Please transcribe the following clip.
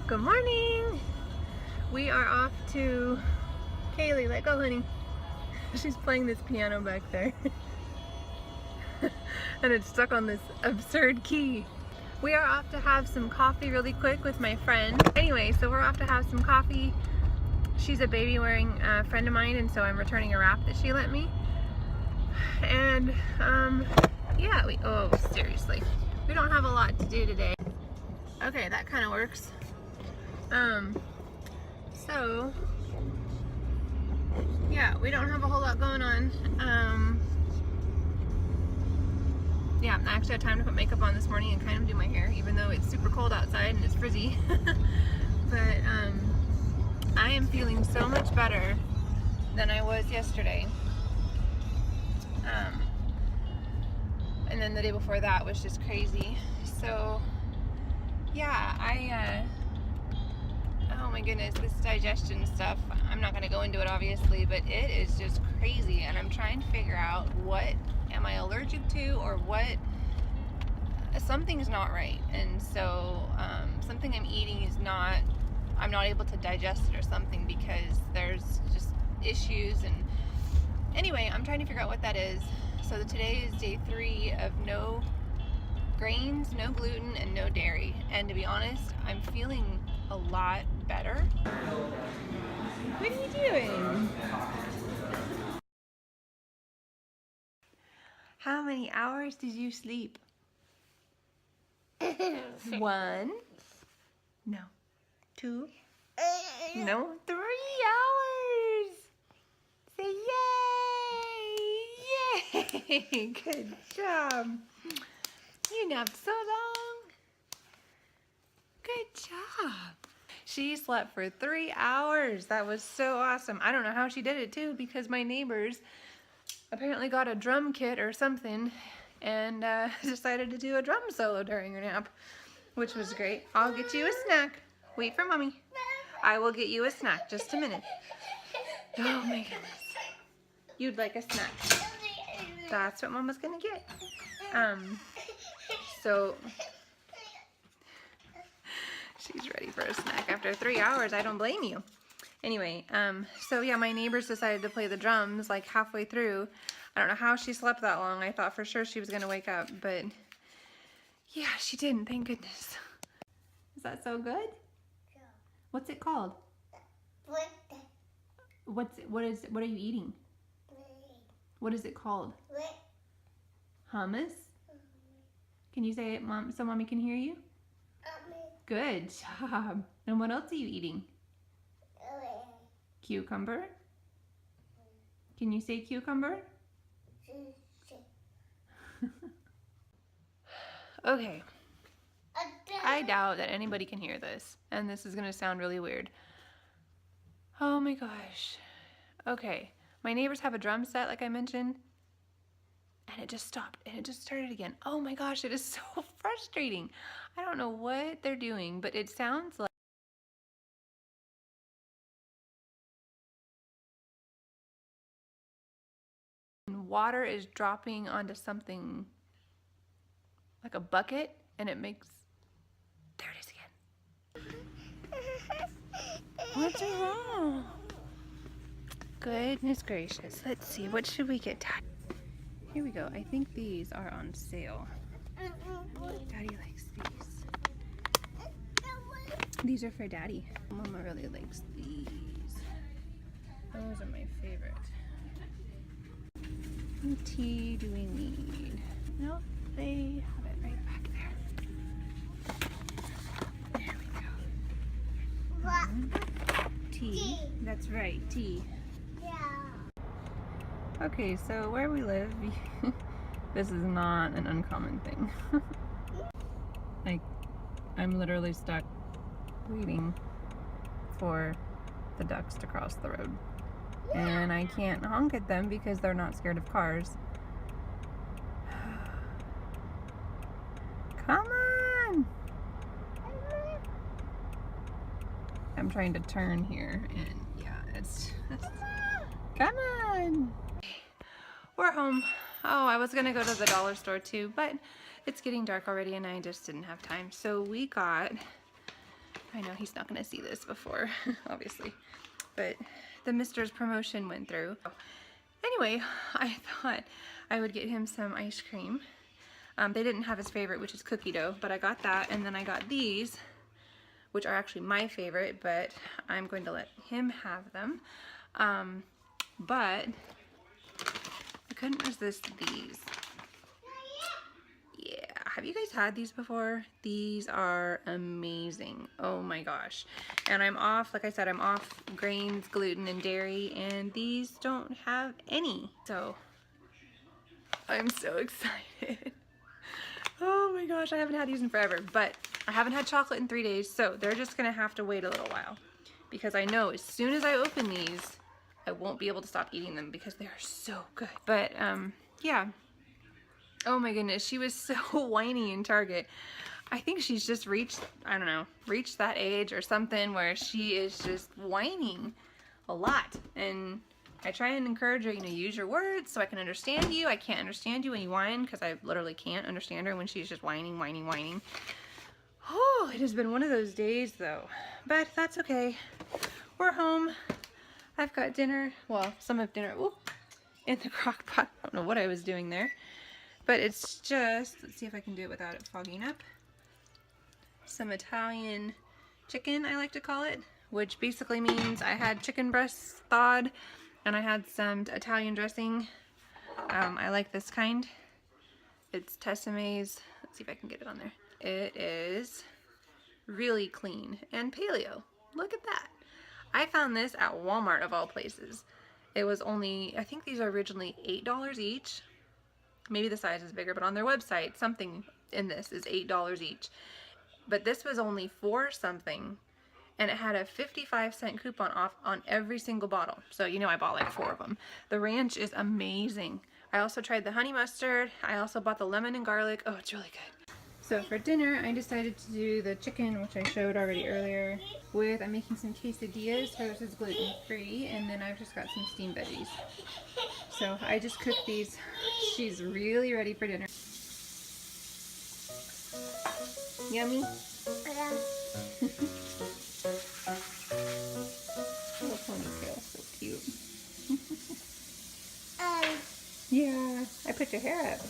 Good morning! We are off to Kaylee. Let go, honey. She's playing this piano back there. And it's stuck on this absurd key. We are off to have some coffee really quick with my friend. Anyway, so we're off to have some coffee. She's a baby wearing friend of mine, and so I'm returning a wrap that she lent me. And yeah, oh seriously, we don't have a lot to do today. Okay, that kind of works. So yeah, we don't have a whole lot going on. Yeah, I actually had time to put makeup on this morning and kind of do my hair, even though it's super cold outside and it's frizzy. But I am feeling so much better than I was yesterday. And then the day before that was just crazy. So yeah, oh my goodness, this digestion stuff, I'm not going to go into it obviously, but it is just crazy, and I'm trying to figure out what am I allergic to, or what, something's not right. And so something I'm eating is not, I'm not able to digest it or something, because there's just issues. And anyway, I'm trying to figure out what that is. So today is day 3 of no grains, no gluten, and no dairy. And to be honest, I'm feeling a lot better. What are you doing? How many hours did you sleep? 1? No. 2? No. 3 hours! Say yay! Yay! Good job. You napped so long. Good job. She slept for 3 hours. That was so awesome. I don't know how she did it too, because my neighbors apparently got a drum kit or something and decided to do a drum solo during her nap, which was great. I'll get you a snack. Wait for mommy. I will get you a snack. Just a minute. Oh my goodness. You'd like a snack. That's what mama's gonna get. So she's ready for a snack after 3 hours. I don't blame you. Anyway, so yeah, my neighbors decided to play the drums like halfway through. I don't know how she slept that long. I thought for sure she was gonna wake up, but yeah, she didn't, thank goodness. Is that so good? Yeah. What's it called? What are you eating? What is it called? Hummus? Can you say it, Mom, so Mommy can hear you? Good job. And what else are you eating? Cucumber? Can you say cucumber? Okay. I doubt that anybody can hear this, and this is gonna sound really weird. Oh my gosh. Okay. My neighbors have a drum set, like I mentioned, and it just stopped, and it just started again. Oh my gosh, it is so frustrating. I don't know what they're doing, but it sounds like water is dropping onto something like a bucket, and it makes, there it is again. What's wrong? Goodness gracious. Let's see, what should we get? Here we go. I think these are on sale. Daddy likes these. These are for Daddy. Mama really likes these. Those are my favorite. What tea do we need? Nope, they have it right back there. There we go. Tea. That's right, tea. Okay, so where we live, this is not an uncommon thing. Like, I'm literally stuck waiting for the ducks to cross the road. And I can't honk at them because they're not scared of cars. Come on! I'm trying to turn here, and yeah, it's come on! We're home. Oh, I was gonna go to the dollar store too, but it's getting dark already and I just didn't have time. So we got I know he's not going to see this before, obviously, but the Mister's promotion went through. Anyway, I thought I would get him some ice cream. They didn't have his favorite, which is cookie dough, but I got that, and then I got these, which are actually my favorite, but I'm going to let him have them. But I couldn't resist these. Yeah, have you guys had these before? These are amazing. Oh my gosh. And I'm off, like I said, I'm off grains, gluten, and dairy, and these don't have any. So I'm so excited. Oh my gosh, I haven't had these in forever, but I haven't had chocolate in 3 days, so they're just gonna have to wait a little while, because I know as soon as I open these, I won't be able to stop eating them because they are so good. But yeah. Oh my goodness, she was so whiny in Target. I think she's just reached, I don't know, reached that age or something where she is just whining a lot. And I try and encourage her, you know, use your words so I can understand you. I can't understand you when you whine, because I literally can't understand her when she's just whining, whining, whining. Oh, it has been one of those days though, but that's okay. We're home. I've got dinner, well, some of dinner, in the crock pot. I don't know what I was doing there. But it's just, let's see if I can do it without it fogging up. Some Italian chicken, I like to call it, which basically means I had chicken breasts thawed and I had some Italian dressing. I like this kind. It's Tessemae's. Let's see if I can get it on there. It is really clean and paleo. Look at that. I found this at Walmart of all places. It was only, I think these are originally $8 each. Maybe the size is bigger, but on their website, something in this is $8 each. But this was only $4 something, and it had a 55-cent coupon off on every single bottle. So, you know, I bought like 4 of them. The ranch is amazing. I also tried the honey mustard. I also bought the lemon and garlic. Oh, it's really good. So for dinner, I decided to do the chicken, which I showed already earlier, with, I'm making some quesadillas. Hers is gluten-free, and then I've just got some steamed veggies. So I just cooked these. She's really ready for dinner. Yummy? Little ponytail, so cute. Yeah, I put your hair up.